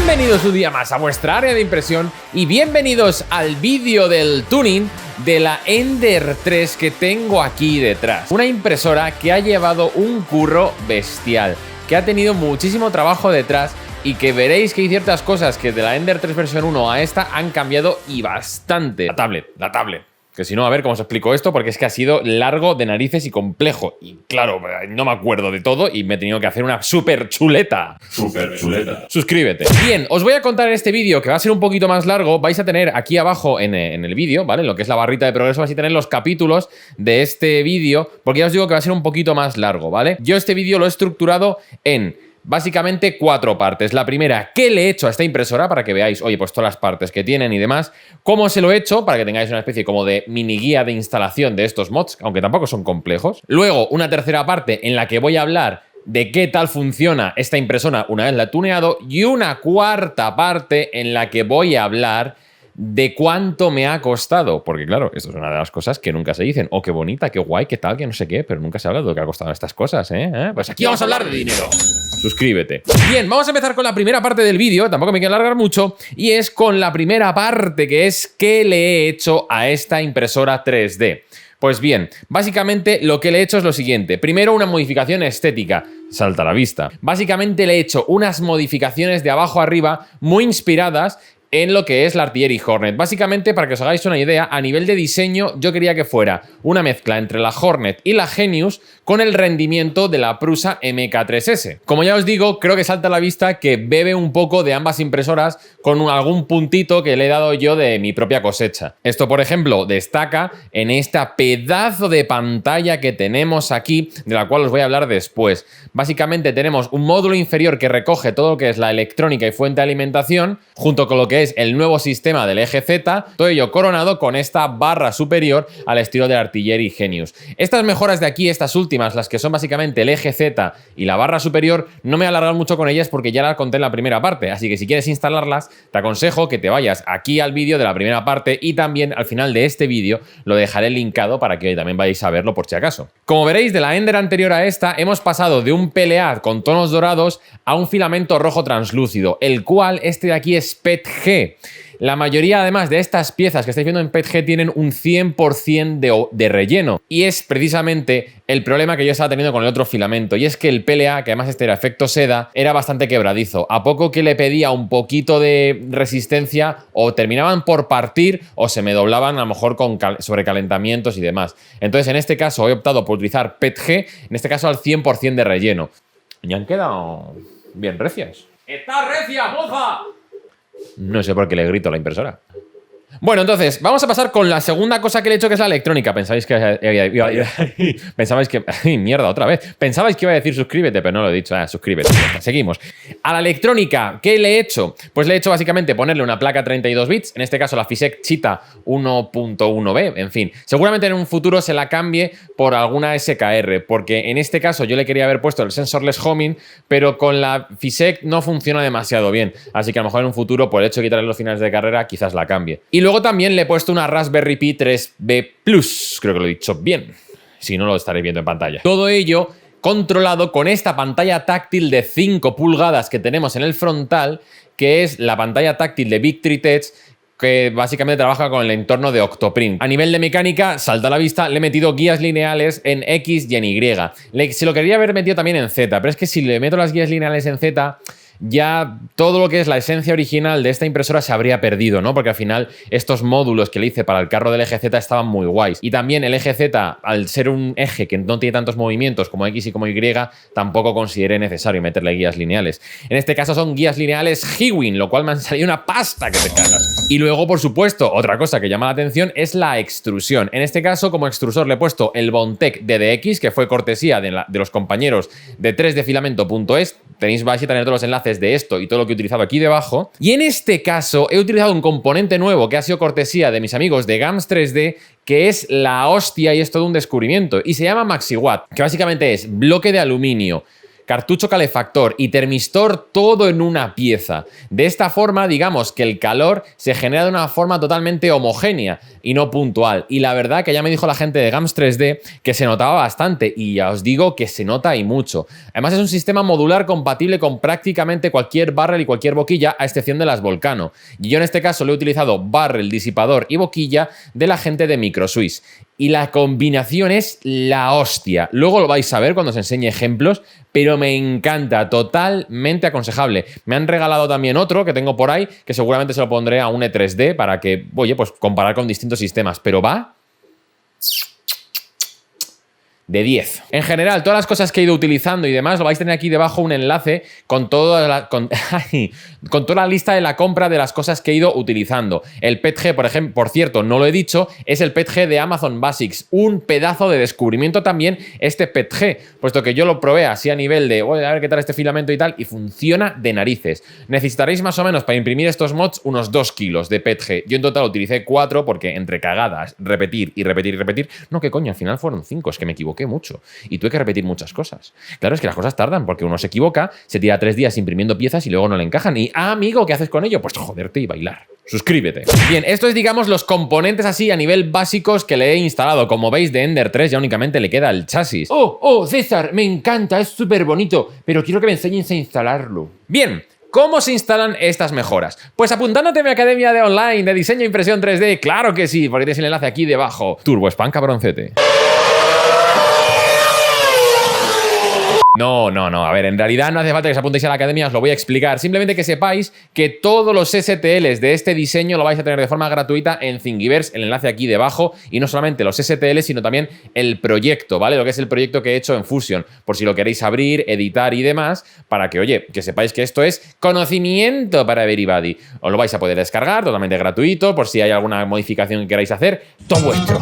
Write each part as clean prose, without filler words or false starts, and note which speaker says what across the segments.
Speaker 1: Bienvenidos un día más a vuestra área de impresión y bienvenidos al vídeo del tuning de la Ender 3 que tengo aquí detrás. Una impresora que ha llevado un curro bestial, que ha tenido muchísimo trabajo detrás y que veréis que hay ciertas cosas que de la Ender 3 versión 1 a esta han cambiado y bastante. La tablet. Que si no, a ver cómo os explico esto, porque es que ha sido largo de narices y complejo. Y claro, no me acuerdo de todo y me he tenido que hacer una súper chuleta. Suscríbete. Bien, os voy a contar en este vídeo, que va a ser un poquito más largo. Vais a tener aquí abajo en el vídeo, ¿vale? En lo que es la barrita de progreso, vais a tener los capítulos de este vídeo, porque ya os digo que va a ser un poquito más largo, ¿vale? Yo este vídeo lo he estructurado en básicamente 4 partes. La primera, ¿qué le he hecho a esta impresora? Para que veáis, oye, pues todas las partes que tienen y demás. ¿Cómo se lo he hecho? Para que tengáis una especie como de mini guía de instalación de estos mods, aunque tampoco son complejos. Luego, una tercera parte en la que voy a hablar de qué tal funciona esta impresora una vez la he tuneado. Y una cuarta parte en la que voy a hablar de cuánto me ha costado, porque claro, esto es una de las cosas que nunca se dicen. Oh, qué bonita, qué guay, qué tal, que no sé qué, pero nunca se habla de lo que ha costado estas cosas, ¿eh? Pues aquí vamos a hablar de dinero. Suscríbete. Bien, vamos a empezar con la primera parte del vídeo, tampoco me quiero alargar mucho, y es con la primera parte, que es qué le he hecho a esta impresora 3D. Pues bien, básicamente lo que le he hecho es lo siguiente. Primero, una modificación estética. Salta a la vista. Básicamente le he hecho unas modificaciones de abajo a arriba muy inspiradas en lo que es la Artillery Hornet. Básicamente, para que os hagáis una idea, a nivel de diseño yo quería que fuera una mezcla entre la Hornet y la Genius con el rendimiento de la Prusa MK3S. Como ya os digo, creo que salta a la vista que bebe un poco de ambas impresoras con algún puntito que le he dado yo de mi propia cosecha. Esto, por ejemplo, destaca en esta pedazo de pantalla que tenemos aquí, de la cual os voy a hablar después. Básicamente tenemos un módulo inferior que recoge todo lo que es la electrónica y fuente de alimentación, junto con lo que es el nuevo sistema del eje Z, todo ello coronado con esta barra superior al estilo de Artillery Genius. Estas mejoras de aquí, estas últimas, las que son básicamente el eje Z y la barra superior, no me he alargado mucho con ellas porque ya las conté en la primera parte, así que si quieres instalarlas, te aconsejo que te vayas aquí al vídeo de la primera parte y también al final de este vídeo lo dejaré linkado para que también vayáis a verlo por si acaso. Como veréis, de la Ender anterior a esta, hemos pasado de un PLA con tonos dorados a un filamento rojo translúcido, el cual este de aquí es PETG. La mayoría, además de estas piezas que estáis viendo en PETG, tienen un 100% de relleno. Y es precisamente el problema que yo estaba teniendo con el otro filamento. Y es que el PLA, que además este era efecto seda, era bastante quebradizo. A poco que le pedía un poquito de resistencia, o terminaban por partir, o se me doblaban a lo mejor con sobrecalentamientos y demás. Entonces, en este caso, he optado por utilizar PETG, en este caso al 100% de relleno. Y han quedado bien recias. ¡Está recia, moja! No sé por qué le grito a la impresora. Bueno, entonces, vamos a pasar con la segunda cosa que le he hecho, que es la electrónica. Pensabais que pensabais que... ¡Ay, mierda, otra vez! Pensabais que iba a decir suscríbete, pero no lo he dicho. Suscríbete. Seguimos. A la electrónica, ¿qué le he hecho? Pues le he hecho básicamente ponerle una placa 32 bits, en este caso la Physec Cheetah 1.1B, en fin. Seguramente en un futuro se la cambie por alguna SKR, porque en este caso yo le quería haber puesto el sensorless homing, pero con la Physec no funciona demasiado bien. Así que a lo mejor en un futuro, por el hecho de quitarle los finales de carrera, quizás la cambie. Y luego también le he puesto una Raspberry Pi 3B Plus, creo que lo he dicho bien, si no lo estaréis viendo en pantalla. Todo ello controlado con esta pantalla táctil de 5 pulgadas que tenemos en el frontal, que es la pantalla táctil de Victrex, que básicamente trabaja con el entorno de Octoprint. A nivel de mecánica, salta a la vista, le he metido guías lineales en X y en Y. Se lo quería haber metido también en Z, pero es que si le meto las guías lineales en Z, ya todo lo que es la esencia original de esta impresora se habría perdido, ¿no? Porque al final estos módulos que le hice para el carro del eje Z estaban muy guays. Y también el eje Z, al ser un eje que no tiene tantos movimientos como X y como Y, tampoco consideré necesario meterle guías lineales. En este caso son guías lineales Hewin, lo cual me han salido una pasta que te cagas. Y luego, por supuesto, otra cosa que llama la atención es la extrusión. En este caso, como extrusor le he puesto el Bondtech DDX, que fue cortesía de los compañeros de 3dfilamento.es. Vais a tener todos los enlaces de esto y todo lo que he utilizado aquí debajo. Y en este caso he utilizado un componente nuevo que ha sido cortesía de mis amigos de GAMS 3D, que es la hostia y es todo un descubrimiento. Y se llama MaxiWatt, que básicamente es bloque de aluminio cartucho calefactor y termistor todo en una pieza. De esta forma, digamos que el calor se genera de una forma totalmente homogénea y no puntual. Y la verdad que ya me dijo la gente de GAMS 3D que se notaba bastante y ya os digo que se nota y mucho. Además es un sistema modular compatible con prácticamente cualquier barrel y cualquier boquilla a excepción de las Volcano. Y yo en este caso lo he utilizado barrel, disipador y boquilla de la gente de Microswiss. Y la combinación es la hostia. Luego lo vais a ver cuando os enseñe ejemplos, pero me encanta, totalmente aconsejable. Me han regalado también otro que tengo por ahí, que seguramente se lo pondré a un E3D para que, oye, pues comparar con distintos sistemas, pero va de 10. En general, todas las cosas que he ido utilizando y demás, lo vais a tener aquí debajo un enlace con toda la lista de la compra de las cosas que he ido utilizando. El PETG, por ejemplo, por cierto, no lo he dicho, es el PETG de Amazon Basics. Un pedazo de descubrimiento también este PETG, puesto que yo lo probé así a nivel de, oye, a ver qué tal este filamento y tal, y funciona de narices. Necesitaréis más o menos para imprimir estos mods unos 2 kilos de PETG. Yo en total utilicé 4 porque entre cagadas, repetir y repetir y repetir, no, que coño, al final fueron 5, es que me equivoqué mucho y tuve que repetir muchas cosas. Claro, es que las cosas tardan porque uno se equivoca, se tira 3 días imprimiendo piezas y luego no le encajan. Y, amigo, ¿qué haces con ello? Pues joderte y bailar. Suscríbete. Bien, esto es, digamos, los componentes así a nivel básicos que le he instalado. Como veis, de Ender 3 ya únicamente le queda el chasis. ¡Oh, César! Me encanta, es súper bonito, pero quiero que me enseñes a instalarlo. Bien. ¿Cómo se instalan estas mejoras? Pues apuntándote a mi academia de online de diseño e impresión 3D, claro que sí, porque tienes el enlace aquí debajo. Turbo Spam cabroncete. No, a ver, en realidad no hace falta que os apuntéis a la academia, os lo voy a explicar. Simplemente que sepáis que todos los STLs de este diseño lo vais a tener de forma gratuita en Thingiverse, el enlace aquí debajo, y no solamente los STLs, sino también el proyecto, ¿vale? Lo que es el proyecto que he hecho en Fusion, por si lo queréis abrir, editar y demás, para que, oye, que sepáis que esto es conocimiento para everybody. Os lo vais a poder descargar totalmente gratuito, por si hay alguna modificación que queráis hacer, todo vuestro,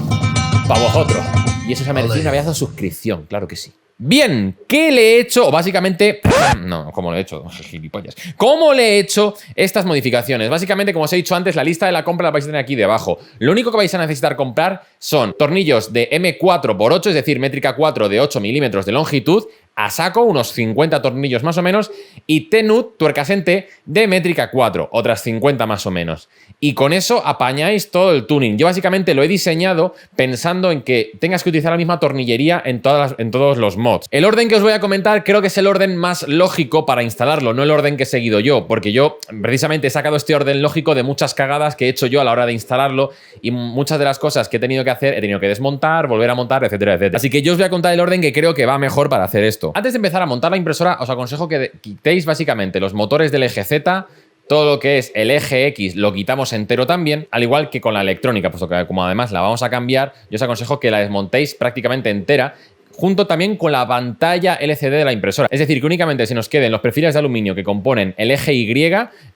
Speaker 1: para vosotros. Y eso se ha merecido una pedazo de suscripción, claro que sí. Bien, ¿qué le he hecho? O básicamente, no, ¿cómo lo he hecho? Gilipollas. ¿Cómo le he hecho estas modificaciones? Básicamente, como os he dicho antes, la lista de la compra la vais a tener aquí debajo. Lo único que vais a necesitar comprar son tornillos de M4x8, es decir, métrica 4 de 8 milímetros de longitud, a saco, unos 50 tornillos más o menos, y T-nut, tuercas en T, de métrica 4, otras 50 más o menos. Y con eso apañáis todo el tuning. Yo básicamente lo he diseñado pensando en que tengas que utilizar la misma tornillería en todos los mods. El orden que os voy a comentar creo que es el orden más lógico para instalarlo, no el orden que he seguido yo, porque yo precisamente he sacado este orden lógico de muchas cagadas que he hecho yo a la hora de instalarlo y muchas de las cosas que he tenido que hacer, he tenido que desmontar, volver a montar, etcétera, etcétera. Así que yo os voy a contar el orden que creo que va mejor para hacer esto. Antes de empezar a montar la impresora, os aconsejo que quitéis básicamente los motores del eje Z, todo lo que es el eje X lo quitamos entero también, al igual que con la electrónica, puesto que como además la vamos a cambiar, yo os aconsejo que la desmontéis prácticamente entera, junto también con la pantalla LCD de la impresora. Es decir, que únicamente se nos queden los perfiles de aluminio que componen el eje Y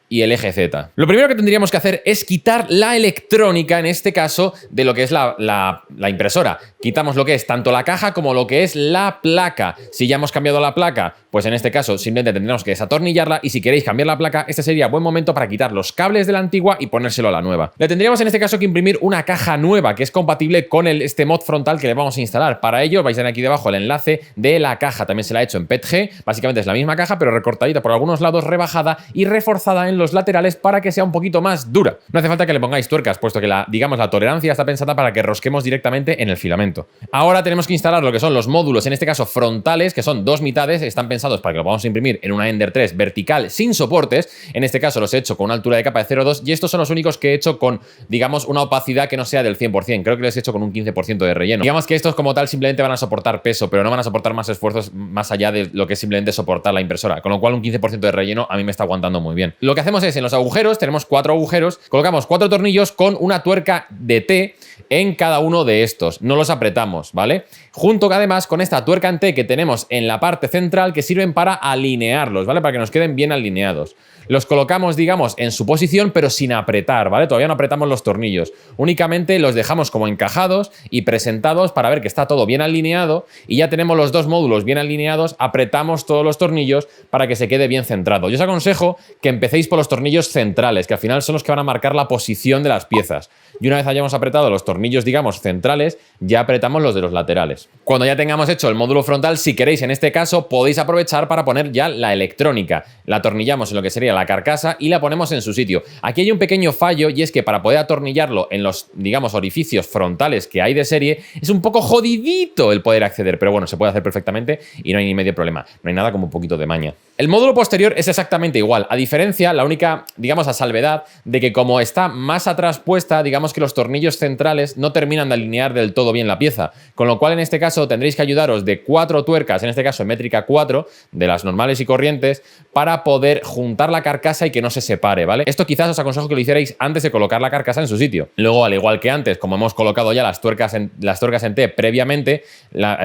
Speaker 1: y el eje Z. Lo primero que tendríamos que hacer es quitar la electrónica, en este caso, de lo que es la impresora. Quitamos lo que es tanto la caja como lo que es la placa. Si ya hemos cambiado la placa, pues en este caso simplemente tendremos que desatornillarla, y si queréis cambiar la placa, este sería buen momento para quitar los cables de la antigua y ponérselo a la nueva. Le tendríamos en este caso que imprimir una caja nueva que es compatible con este mod frontal que le vamos a instalar. Para ello vais a tener aquí debajo el enlace de la caja. También se la ha hecho en PETG. Básicamente es la misma caja, pero recortadita por algunos lados, rebajada y reforzada en los laterales para que sea un poquito más dura. No hace falta que le pongáis tuercas, puesto que la tolerancia está pensada para que rosquemos directamente en el filamento. Ahora tenemos que instalar lo que son los módulos, en este caso frontales, que son 2 mitades, están pensados para que lo podamos imprimir en una Ender 3 vertical sin soportes. En este caso los he hecho con una altura de capa de 0,2 y estos son los únicos que he hecho con, digamos, una opacidad que no sea del 100%. Creo que los he hecho con un 15% de relleno. Digamos que estos como tal simplemente van a soportar peso, pero no van a soportar más esfuerzos más allá de lo que es simplemente soportar la impresora, con lo cual un 15% de relleno a mí me está aguantando muy bien. Lo que hacemos es, en los agujeros, tenemos 4 agujeros, colocamos 4 tornillos con una tuerca de T en cada uno de estos, no los apretamos, ¿vale? Junto además con esta tuerca en T que tenemos en la parte central, que sirven para alinearlos, ¿vale? Para que nos queden bien alineados. Los colocamos, digamos, en su posición, pero sin apretar, ¿vale? Todavía no apretamos los tornillos. Únicamente los dejamos como encajados y presentados para ver que está todo bien alineado, y ya tenemos los 2 módulos bien alineados, apretamos todos los tornillos para que se quede bien centrado. Yo os aconsejo que empecéis por los tornillos centrales, que al final son los que van a marcar la posición de las piezas. Y una vez hayamos apretado los tornillos, digamos, centrales, ya apretamos los de los laterales. Cuando ya tengamos hecho el módulo frontal, si queréis, en este caso, podéis aprovechar para poner ya la electrónica. La atornillamos en lo que sería la carcasa y la ponemos en su sitio. Aquí hay un pequeño fallo y es que para poder atornillarlo en los, digamos, orificios frontales que hay de serie, es un poco jodidito el poder acceder, pero bueno, se puede hacer perfectamente y no hay ni medio problema. No hay nada como un poquito de maña. El módulo posterior es exactamente igual. A diferencia, la única, digamos, a salvedad de que como está más atrás puesta, digamos que los tornillos centrales no terminan de alinear del todo bien la pieza. Con lo cual, en este caso, tendréis que ayudaros de 4 tuercas, en este caso en métrica 4, de las normales y corrientes, para poder juntar la carcasa y que no se separe, ¿vale? Esto quizás os aconsejo que lo hicierais antes de colocar la carcasa en su sitio. Luego, al igual que antes, como hemos colocado ya las tuercas en T previamente,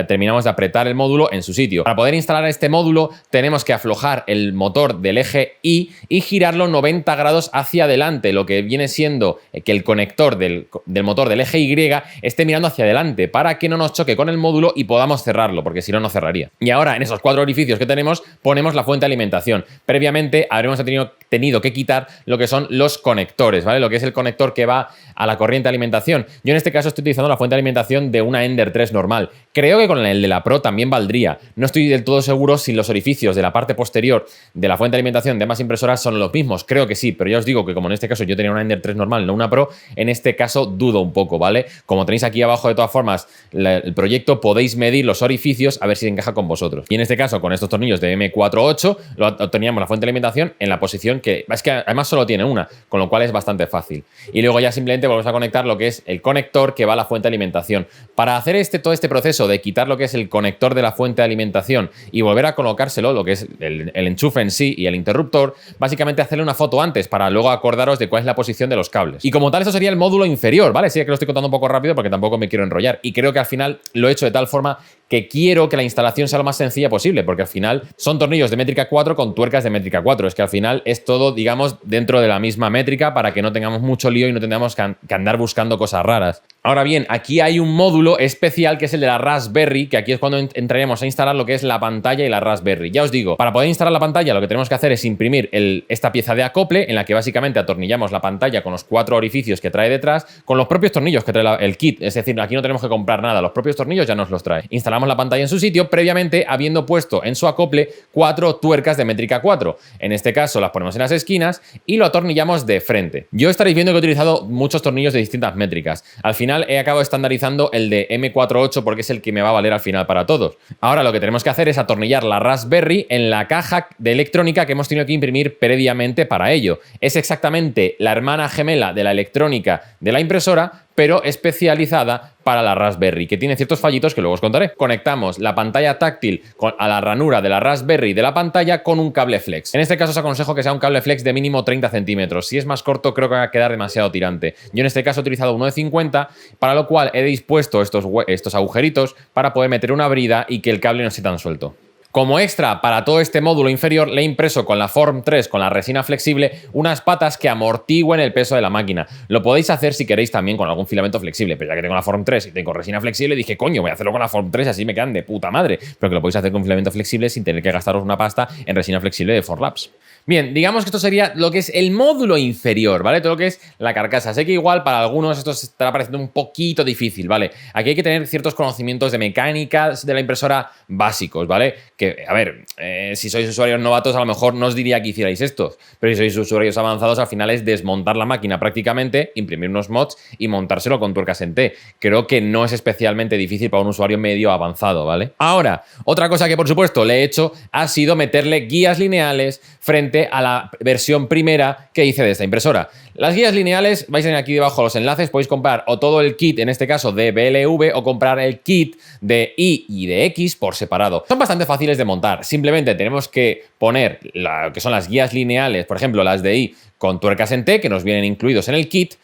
Speaker 1: terminamos de apretar el módulo en su sitio. Para poder instalar este módulo, tenemos que aflojar el motor del eje Y y girarlo 90 grados hacia adelante, lo que viene siendo que el conector del motor del eje Y esté mirando hacia adelante para que no nos choque con el módulo y podamos cerrarlo, porque si no, no cerraría. Y ahora, en esos 4 orificios que tenemos, ponemos la fuente de alimentación. Previamente habremos tenido que quitar lo que son los conectores, ¿vale? Lo que es el conector que va a la corriente de alimentación. Yo en este caso estoy utilizando la fuente de alimentación de una Ender 3 normal. Creo que con el de la Pro también valdría. No estoy del todo seguro si los orificios de la parte posterior de la fuente de alimentación de ambas impresoras son los mismos. Creo que sí, pero ya os digo que como en este caso yo tenía una Ender 3 normal, no una Pro, en este caso dudo un poco, ¿vale? Como tenéis aquí abajo de todas formas el proyecto, podéis medir los orificios a ver si encaja con vosotros. Y en este caso, con estos tornillos de M48, teníamos la fuente de alimentación en la posición que es que además solo tiene una, con lo cual es bastante fácil. Y luego ya simplemente volvemos a conectar lo que es el conector que va a la fuente de alimentación. Para hacer todo este proceso de quitar lo que es el conector de la fuente de alimentación y volver a colocárselo, lo que es el enchufe en sí y el interruptor, básicamente hacerle una foto antes para luego acordaros de cuál es la posición de los cables. Y como tal, eso sería el módulo inferior, ¿vale? Sí que lo estoy contando un poco rápido porque tampoco me quiero enrollar. Y creo que al final lo he hecho de tal forma que quiero que la instalación sea lo más sencilla posible, porque al final son tornillos de métrica 4 con tuercas de métrica 4. Es que al final es todo, digamos, dentro de la misma métrica para que no tengamos mucho lío y no tengamos que andar buscando cosas raras. Ahora bien, aquí hay un módulo especial que es el de la Raspberry, que aquí es cuando entraríamos a instalar lo que es la pantalla y la Raspberry. Ya os digo, para poder instalar la pantalla lo que tenemos que hacer es imprimir esta pieza de acople en la que básicamente atornillamos la pantalla con los 4 orificios que trae detrás, con los propios tornillos que trae el kit. Es decir, aquí no tenemos que comprar nada, los propios tornillos ya nos los trae. Instalamos la pantalla en su sitio, previamente habiendo puesto en su acople 4 tuercas de métrica 4. En este caso las ponemos en las esquinas y lo atornillamos de frente. Yo estaréis viendo que he utilizado muchos tornillos de distintas métricas. Al final he acabado estandarizando el de M48 porque es el que me va a valer al final para todos. Ahora lo que tenemos que hacer es atornillar la Raspberry en la caja de electrónica que hemos tenido que imprimir previamente para ello. Es exactamente la hermana gemela de la electrónica de la impresora, pero especializada para la Raspberry, que tiene ciertos fallitos que luego os contaré. Conectamos la pantalla táctil a la ranura de la Raspberry de la pantalla con un cable flex. En este caso os aconsejo que sea un cable flex de mínimo 30 centímetros. Si es más corto, creo que va a quedar demasiado tirante. Yo en este caso he utilizado uno de 50, para lo cual he dispuesto estos agujeritos para poder meter una brida y que el cable no esté tan suelto. Como extra, para todo este módulo inferior, le he impreso con la Form 3, con la resina flexible, unas patas que amortigüen el peso de la máquina. Lo podéis hacer si queréis también con algún filamento flexible, pero ya que tengo la Form 3 y tengo resina flexible, dije, coño, voy a hacerlo con la Form 3 así me quedan de puta madre. Pero que lo podéis hacer con filamento flexible sin tener que gastaros una pasta en resina flexible de Forlabs. Bien, digamos que esto sería lo que es el módulo inferior, ¿vale? Todo lo que es la carcasa. Sé que igual para algunos esto se estará pareciendo un poquito difícil, ¿vale? Aquí hay que tener ciertos conocimientos de mecánica de la impresora básicos, ¿vale? Que, a ver, si sois usuarios novatos a lo mejor no os diría que hicierais estos, pero si sois usuarios avanzados al final es desmontar la máquina prácticamente, imprimir unos mods y montárselo con tuercas en T. Creo que no es especialmente difícil para un usuario medio avanzado, ¿vale? Ahora, otra cosa que por supuesto le he hecho ha sido meterle guías lineales frente a la versión primera que hice de esta impresora. Las guías lineales, vais a tener aquí debajo los enlaces, podéis comprar o todo el kit, en este caso de BLV, o comprar el kit de Y y de X por separado. Son bastante fáciles de montar, simplemente tenemos que poner lo que son las guías lineales, por ejemplo las de Y con tuercas en T, que nos vienen incluidos en el kit,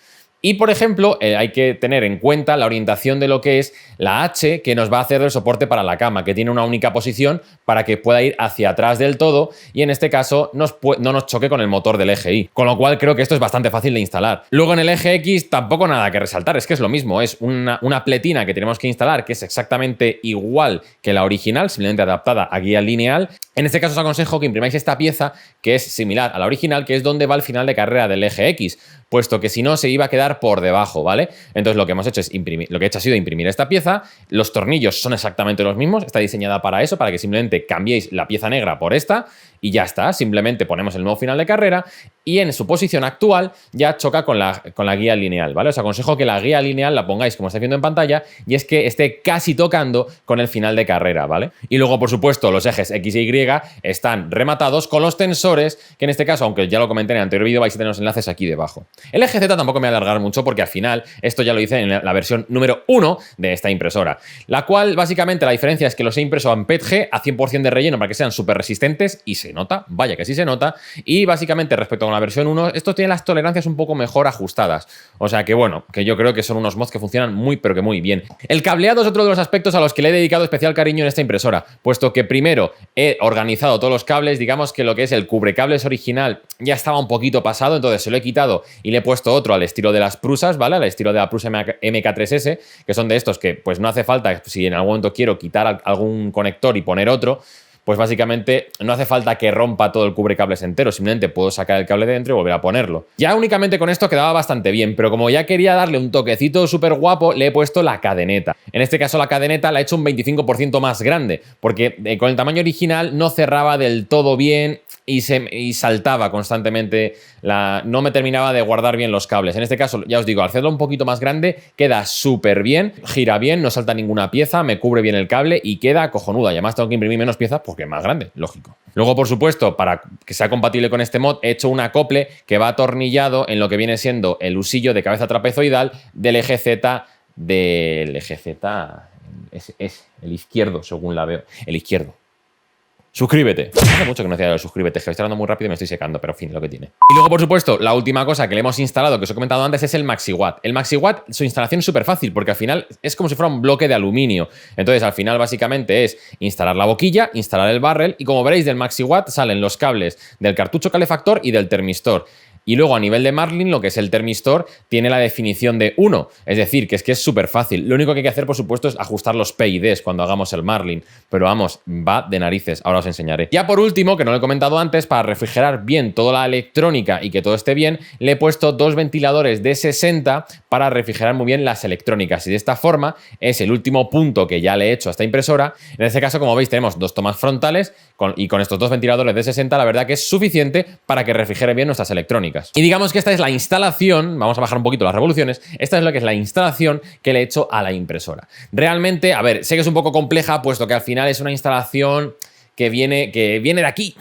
Speaker 1: Y, por ejemplo, hay que tener en cuenta la orientación de lo que es la H, que nos va a hacer el soporte para la cama, que tiene una única posición para que pueda ir hacia atrás del todo y en este caso no nos choque con el motor del eje Y. Con lo cual creo que esto es bastante fácil de instalar. Luego en el eje X tampoco nada que resaltar, es que es lo mismo, es una pletina que tenemos que instalar que es exactamente igual que la original, simplemente adaptada a guía lineal. En este caso os aconsejo que imprimáis esta pieza que es similar a la original, que es donde va el final de carrera del eje X, puesto que si no se iba a quedar por debajo, ¿vale? Entonces lo que hemos hecho es lo que he hecho ha sido imprimir esta pieza, los tornillos son exactamente los mismos, está diseñada para eso, para que simplemente cambiéis la pieza negra por esta y ya está, simplemente ponemos el nuevo final de carrera y en su posición actual ya choca con la guía lineal, ¿vale? Os aconsejo que la guía lineal la pongáis como estáis viendo en pantalla y es que esté casi tocando con el final de carrera, ¿vale? Y luego, por supuesto, los ejes X y Y están rematados con los tensores, que en este caso, aunque ya lo comenté en el anterior vídeo, vais a tener los enlaces aquí debajo. El eje Z tampoco me voy a alargar mucho porque al final esto ya lo hice en la versión número 1 de esta impresora, la cual básicamente la diferencia es que los he impreso en PETG a 100% de relleno para que sean súper resistentes y se nota, vaya que sí se nota, y básicamente respecto a la versión 1, estos tienen las tolerancias un poco mejor ajustadas, o sea que bueno, que yo creo que son unos mods que funcionan muy pero que muy bien. El cableado es otro de los aspectos a los que le he dedicado especial cariño en esta impresora, puesto que primero he organizado todos los cables, digamos que lo que es el cubrecables original ya estaba un poquito pasado, entonces se lo he quitado y le he puesto otro al estilo de las Prusas, ¿vale? Al estilo de la Prusa MK3S, que son de estos que pues no hace falta, si en algún momento quiero quitar algún conector y poner otro, pues básicamente no hace falta que rompa todo el cubrecables entero, simplemente puedo sacar el cable de dentro y volver a ponerlo. Ya únicamente con esto quedaba bastante bien, pero como ya quería darle un toquecito súper guapo, le he puesto la cadeneta. En este caso la cadeneta la he hecho un 25% más grande, porque con el tamaño original no cerraba del todo bien y saltaba constantemente, no me terminaba de guardar bien los cables. En este caso, ya os digo, al hacerlo un poquito más grande, queda súper bien, gira bien, no salta ninguna pieza, me cubre bien el cable y queda cojonuda. Y además tengo que imprimir menos piezas porque es más grande, lógico. Luego, por supuesto, para que sea compatible con este mod, he hecho un acople que va atornillado en lo que viene siendo el husillo de cabeza trapezoidal del eje Z, es el izquierdo, según la veo, el izquierdo. Suscríbete. Hace mucho que no hacía el suscríbete, que estoy hablando muy rápido y me estoy secando, pero en fin, lo que tiene. Y luego, por supuesto, la última cosa que le hemos instalado, que os he comentado antes, es el MaxiWatt. El MaxiWatt, su instalación es súper fácil, porque al final es como si fuera un bloque de aluminio. Entonces, al final, básicamente es instalar la boquilla, instalar el barrel, y como veréis, del MaxiWatt salen los cables del cartucho calefactor y del termistor. Y luego a nivel de Marlin, lo que es el termistor, tiene la definición de 1. Es decir, que es súper fácil. Lo único que hay que hacer, por supuesto, es ajustar los PIDs cuando hagamos el Marlin. Pero vamos, va de narices. Ahora os enseñaré. Ya por último, que no lo he comentado antes, para refrigerar bien toda la electrónica y que todo esté bien, le he puesto dos ventiladores de 60 para refrigerar muy bien las electrónicas. Y de esta forma es el último punto que ya le he hecho a esta impresora. En este caso, como veis, tenemos dos tomas frontales y con estos dos ventiladores de 60, la verdad que es suficiente para que refrigere bien nuestras electrónicas. Y digamos que esta es la instalación, vamos a bajar un poquito las revoluciones, esta es lo que es la instalación que le he hecho a la impresora. Realmente, a ver, sé que es un poco compleja, puesto que al final es una instalación que viene de aquí.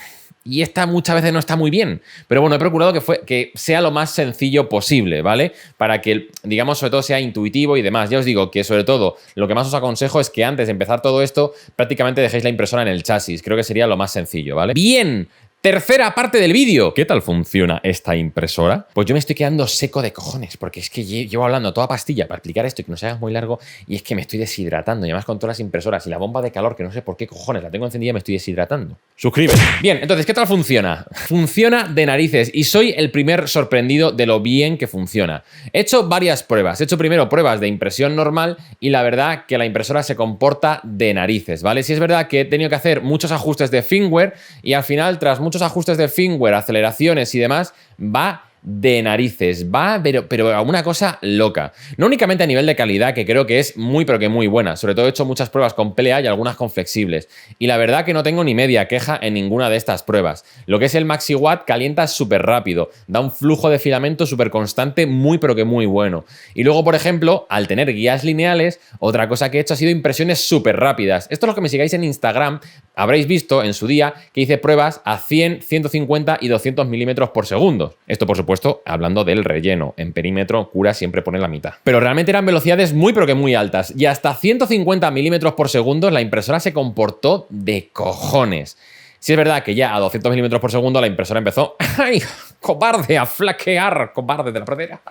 Speaker 1: Y esta muchas veces no está muy bien. Pero bueno, he procurado que sea lo más sencillo posible, ¿vale? Para que, digamos, sobre todo sea intuitivo y demás. Ya os digo que, sobre todo, lo que más os aconsejo es que antes de empezar todo esto, prácticamente dejéis la impresora en el chasis. Creo que sería lo más sencillo, ¿vale? ¡Bien! Tercera parte del vídeo. ¿Qué tal funciona esta impresora? Pues yo me estoy quedando seco de cojones, porque es que llevo hablando toda pastilla para explicar esto y que no se haga muy largo, y es que me estoy deshidratando. Y además con todas las impresoras y la bomba de calor, que no sé por qué cojones la tengo encendida y me estoy deshidratando. Suscríbete. Bien, entonces, ¿qué tal funciona? Funciona de narices y soy el primer sorprendido de lo bien que funciona. He hecho varias pruebas. He hecho primero pruebas de impresión normal y la verdad que la impresora se comporta de narices, ¿vale? Sí es verdad que he tenido que hacer muchos ajustes de firmware y al final, tras muchos ajustes de firmware, aceleraciones y demás, va de narices, va pero a una cosa loca. No únicamente a nivel de calidad, que creo que es muy pero que muy buena. Sobre todo he hecho muchas pruebas con PLA y algunas con flexibles. Y la verdad que no tengo ni media queja en ninguna de estas pruebas. Lo que es el MaxiWatt calienta súper rápido, da un flujo de filamento súper constante, muy pero que muy bueno. Y luego, por ejemplo, al tener guías lineales, otra cosa que he hecho ha sido impresiones súper rápidas. Esto es lo que me sigáis en Instagram, habréis visto en su día que hice pruebas a 100, 150 y 200 milímetros por segundo. Esto, por supuesto, hablando del relleno. En perímetro, Cura siempre pone la mitad. Pero realmente eran velocidades muy pero que muy altas. Y hasta 150 milímetros por segundo la impresora se comportó de cojones. Sí es verdad que ya a 200 milímetros por segundo la impresora empezó ¡ay, cobarde! A flaquear, cobarde de la pradera.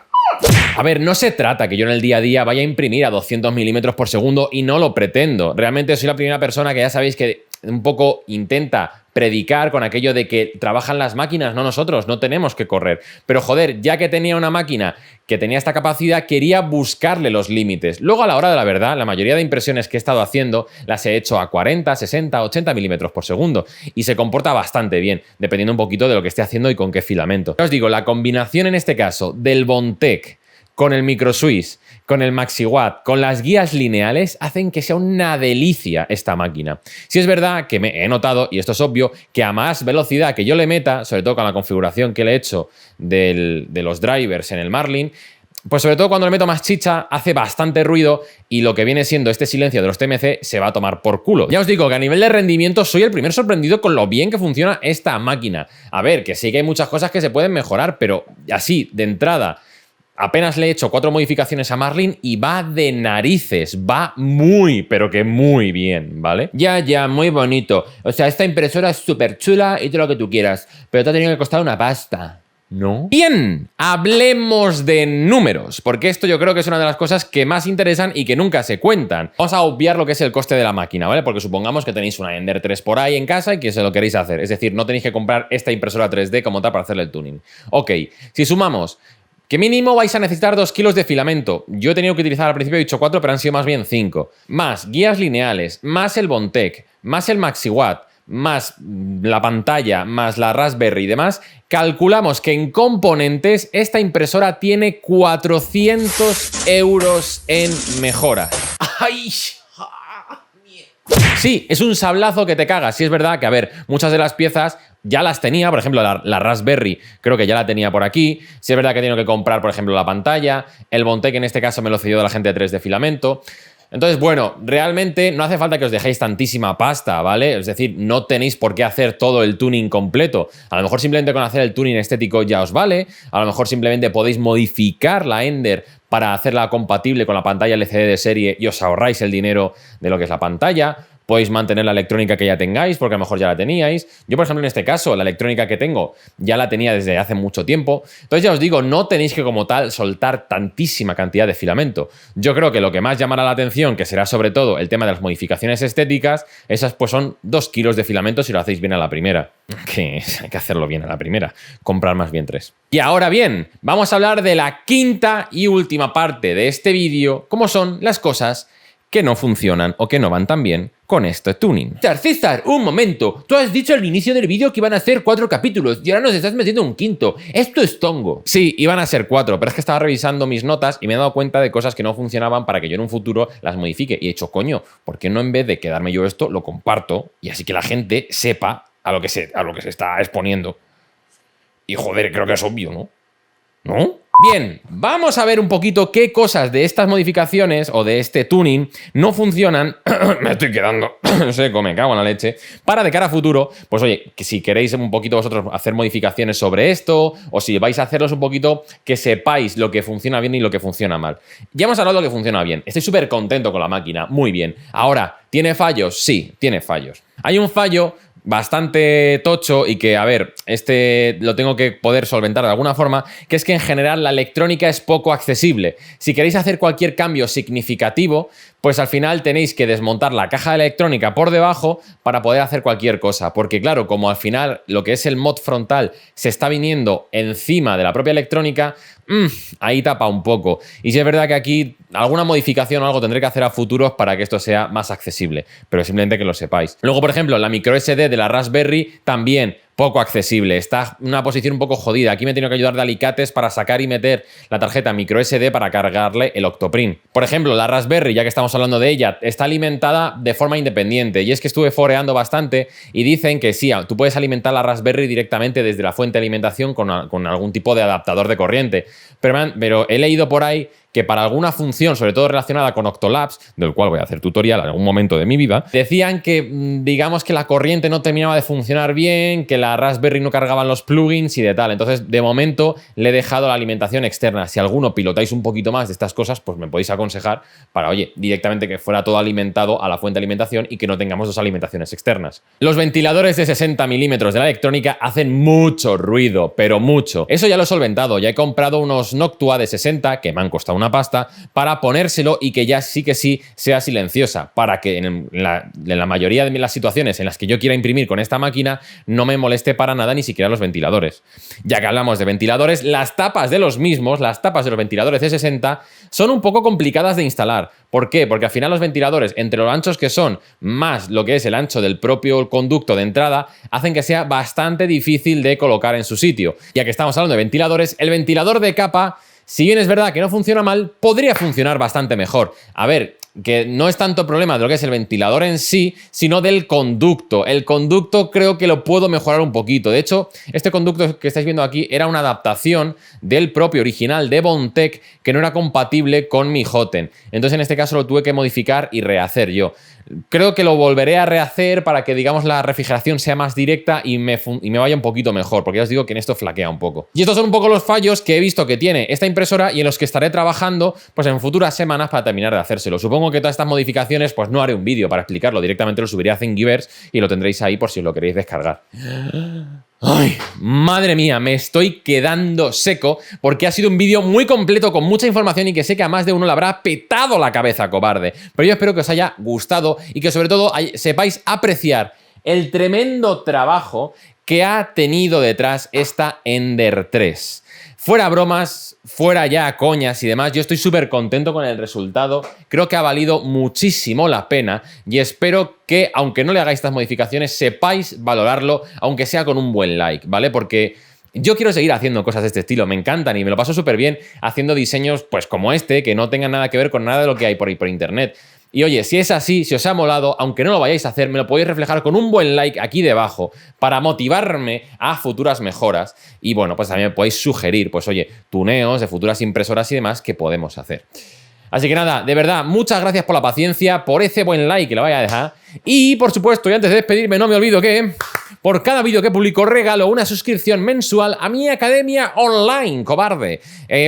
Speaker 1: A ver, no se trata que yo en el día a día vaya a imprimir a 200 milímetros por segundo y no lo pretendo. Realmente soy la primera persona que ya sabéis que un poco intenta predicar con aquello de que trabajan las máquinas, no nosotros, no tenemos que correr. Pero joder, ya que tenía una máquina que tenía esta capacidad, quería buscarle los límites. Luego, a la hora de la verdad, la mayoría de impresiones que he estado haciendo las he hecho a 40, 60, 80 milímetros por segundo y se comporta bastante bien, dependiendo un poquito de lo que esté haciendo y con qué filamento. Os digo, la combinación en este caso del Bondtech con el MicroSwiss, con el MaxiWatt, con las guías lineales, hacen que sea una delicia esta máquina. Si es verdad que me he notado, y esto es obvio, que a más velocidad que yo le meta, sobre todo con la configuración que le he hecho de los drivers en el Marlin, pues sobre todo cuando le meto más chicha, hace bastante ruido y lo que viene siendo este silencio de los TMC se va a tomar por culo. Ya os digo que a nivel de rendimiento soy el primer sorprendido con lo bien que funciona esta máquina. A ver, que sí que hay muchas cosas que se pueden mejorar, pero así, de entrada, apenas le he hecho 4 modificaciones a Marlin y va de narices, va muy, pero que muy bien, ¿vale? Ya, muy bonito. O sea, esta impresora es súper chula y todo lo que tú quieras, pero te ha tenido que costar una pasta, ¿no? Bien, hablemos de números, porque esto yo creo que es una de las cosas que más interesan y que nunca se cuentan. Vamos a obviar lo que es el coste de la máquina, ¿vale? Porque supongamos que tenéis una Ender 3 por ahí en casa y que se lo queréis hacer. Es decir, no tenéis que comprar esta impresora 3D como tal para hacerle el tuning. Ok, si sumamos que mínimo vais a necesitar 2 kilos de filamento. Yo he tenido que utilizar al principio, he dicho 4, pero han sido más bien 5. Más guías lineales, más el Bondtech, más el MaxiWatt, más la pantalla, más la Raspberry y demás, calculamos que en componentes esta impresora tiene 400 euros en mejora. ¡Ay! Sí, es un sablazo que te cagas. Sí, es verdad que, a ver, muchas de las piezas ya las tenía, por ejemplo, la Raspberry creo que ya la tenía por aquí. Sí, es verdad que he tenido que comprar, por ejemplo, la pantalla. El Bondtech en este caso me lo cedió de la gente de 3 de filamento. Entonces, bueno, realmente no hace falta que os dejéis tantísima pasta, ¿vale? Es decir, no tenéis por qué hacer todo el tuning completo. A lo mejor simplemente con hacer el tuning estético ya os vale. A lo mejor simplemente podéis modificar la Ender para hacerla compatible con la pantalla LCD de serie y os ahorráis el dinero de lo que es la pantalla. Podéis mantener la electrónica que ya tengáis, porque a lo mejor ya la teníais. Yo, por ejemplo, en este caso, la electrónica que tengo ya la tenía desde hace mucho tiempo. Entonces, ya os digo, no tenéis que como tal soltar tantísima cantidad de filamento. Yo creo que lo que más llamará la atención, que será sobre todo el tema de las modificaciones estéticas, esas pues son 2 kilos de filamento si lo hacéis bien a la primera. Que hay que hacerlo bien a la primera. Comprar más bien 3. Y ahora bien, vamos a hablar de la quinta y última parte de este vídeo, como son las cosas que no funcionan o que no van tan bien con este tuning.
Speaker 2: César, un momento. Tú has dicho al inicio del vídeo que iban a ser 4 capítulos y ahora nos estás metiendo un quinto. Esto es tongo.
Speaker 1: Sí, iban a ser 4, pero es que estaba revisando mis notas y me he dado cuenta de cosas que no funcionaban para que yo en un futuro las modifique. Y he dicho, coño, ¿por qué no en vez de quedarme yo esto, lo comparto y así que la gente sepa a lo que se está exponiendo? Y joder, creo que es obvio, ¿no? ¿No? Bien, vamos a ver un poquito qué cosas de estas modificaciones o de este tuning no funcionan. Me estoy quedando seco, me cago en la leche. Para de cara a futuro, pues oye, que si queréis un poquito vosotros hacer modificaciones sobre esto, o si vais a hacerlos un poquito, que sepáis lo que funciona bien y lo que funciona mal. Ya hemos hablado de lo que funciona bien. Estoy súper contento con la máquina, muy bien. Ahora, ¿tiene fallos? Sí, tiene fallos. Hay un fallo bastante tocho y que, a ver, este lo tengo que poder solventar de alguna forma, que es que en general la electrónica es poco accesible. Si queréis hacer cualquier cambio significativo, pues al final tenéis que desmontar la caja de electrónica por debajo para poder hacer cualquier cosa, porque claro, como al final lo que es el mod frontal se está viniendo encima de la propia electrónica, ahí tapa un poco. Y sí es verdad que aquí alguna modificación o algo tendré que hacer a futuros para que esto sea más accesible, pero simplemente que lo sepáis. Luego, por ejemplo, la microSD de la Raspberry también poco accesible, está en una posición un poco jodida. Aquí me he tenido que ayudar de alicates para sacar y meter la tarjeta microSD para cargarle el Octoprint. Por ejemplo, la Raspberry, ya que estamos hablando de ella, está alimentada de forma independiente, y es que estuve foreando bastante y dicen que sí, tú puedes alimentar la Raspberry directamente desde la fuente de alimentación con algún tipo de adaptador de corriente, pero he leído por ahí que para alguna función, sobre todo relacionada con Octolabs, del cual voy a hacer tutorial en algún momento de mi vida, decían que, digamos que la corriente no terminaba de funcionar bien, que la Raspberry no cargaban los plugins y de tal. Entonces, de momento, le he dejado la alimentación externa. Si alguno pilotáis un poquito más de estas cosas, pues me podéis aconsejar para, oye, directamente que fuera todo alimentado a la fuente de alimentación y que no tengamos dos alimentaciones externas. Los ventiladores de 60 milímetros de la electrónica hacen mucho ruido, pero mucho. Eso ya lo he solventado. Ya he comprado unos Noctua de 60, que me han costado una pasta, para ponérselo y que ya sí que sí sea silenciosa, para que en la mayoría de las situaciones en las que yo quiera imprimir con esta máquina no me moleste para nada ni siquiera los ventiladores. Ya que hablamos de ventiladores, las tapas de los mismos, las tapas de los ventiladores de 60, son un poco complicadas de instalar. ¿Por qué? Porque al final los ventiladores, entre los anchos que son, más lo que es el ancho del propio conducto de entrada, hacen que sea bastante difícil de colocar en su sitio. Ya que estamos hablando de ventiladores, el ventilador de capa, si bien es verdad que no funciona mal, podría funcionar bastante mejor. A ver, que no es tanto problema de lo que es el ventilador en sí, sino del conducto. El conducto creo que lo puedo mejorar un poquito. De hecho, este conducto que estáis viendo aquí era una adaptación del propio original de Bondtech que no era compatible con mi Hotend. Entonces, en este caso lo tuve que modificar y rehacer yo. Creo que lo volveré a rehacer para que, digamos, la refrigeración sea más directa y me vaya un poquito mejor, porque ya os digo que en esto flaquea un poco. Y estos son un poco los fallos que he visto que tiene esta impresora y en los que estaré trabajando pues en futuras semanas para terminar de hacérselo. Supongo que todas estas modificaciones pues no haré un vídeo para explicarlo, directamente lo subiré a Thingiverse y lo tendréis ahí por si os lo queréis descargar. ¡Ay! Madre mía, me estoy quedando seco porque ha sido un vídeo muy completo con mucha información y que sé que a más de uno le habrá petado la cabeza, cobarde. Pero yo espero que os haya gustado y que sobre todo sepáis apreciar el tremendo trabajo que ha tenido detrás esta Ender 3. Fuera bromas, fuera ya coñas y demás, yo estoy súper contento con el resultado. Creo que ha valido muchísimo la pena y espero que, aunque no le hagáis estas modificaciones, sepáis valorarlo, aunque sea con un buen like, ¿vale? Porque yo quiero seguir haciendo cosas de este estilo, me encantan y me lo paso súper bien haciendo diseños pues como este, que no tengan nada que ver con nada de lo que hay por internet. Y oye, si es así, si os ha molado, aunque no lo vayáis a hacer, me lo podéis reflejar con un buen like aquí debajo para motivarme a futuras mejoras. Y bueno, pues también me podéis sugerir, pues oye, tuneos de futuras impresoras y demás que podemos hacer. Así que nada, de verdad, muchas gracias por la paciencia, por ese buen like que lo vaya a dejar. Y por supuesto, y antes de despedirme, no me olvido que por cada vídeo que publico regalo una suscripción mensual a mi academia online, cobarde.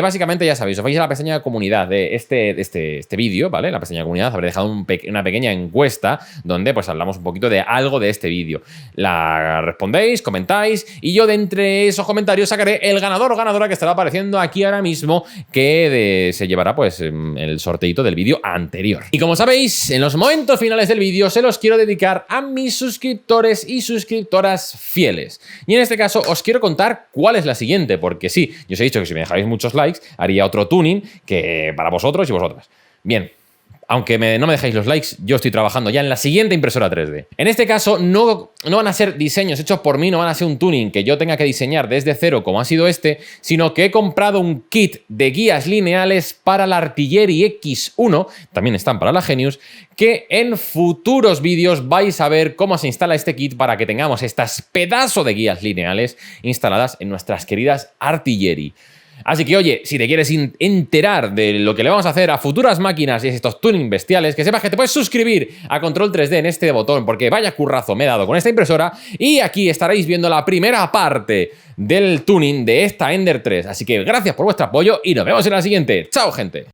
Speaker 1: Básicamente ya sabéis, os vais a la pestaña de comunidad de este vídeo, ¿vale? En la pestaña de comunidad habré dejado una pequeña encuesta donde pues hablamos un poquito de algo de este vídeo. La respondéis, comentáis y yo de entre esos comentarios sacaré el ganador o ganadora que estará apareciendo aquí ahora mismo que se llevará pues el sorteito del vídeo anterior. Y como sabéis, en los momentos finales del vídeo se los quiero dedicar a mis suscriptores y suscriptoras fieles. Y en este caso os quiero contar cuál es la siguiente, porque sí, yo os he dicho que si me dejáis muchos likes haría otro tuning que para vosotros y vosotras. Bien. Aunque no me dejéis los likes, yo estoy trabajando ya en la siguiente impresora 3D. En este caso, no van a ser diseños hechos por mí, no van a ser un tuning que yo tenga que diseñar desde cero como ha sido este, sino que he comprado un kit de guías lineales para la Artillery X1, también están para la Genius, que en futuros vídeos vais a ver cómo se instala este kit para que tengamos estas pedazos de guías lineales instaladas en nuestras queridas Artillery. Así que, oye, si te quieres enterar de lo que le vamos a hacer a futuras máquinas y estos tuning bestiales, que sepas que te puedes suscribir a Control 3D en este botón, porque vaya currazo me he dado con esta impresora, y aquí estaréis viendo la primera parte del tuning de esta Ender 3. Así que gracias por vuestro apoyo y nos vemos en la siguiente. ¡Chao, gente!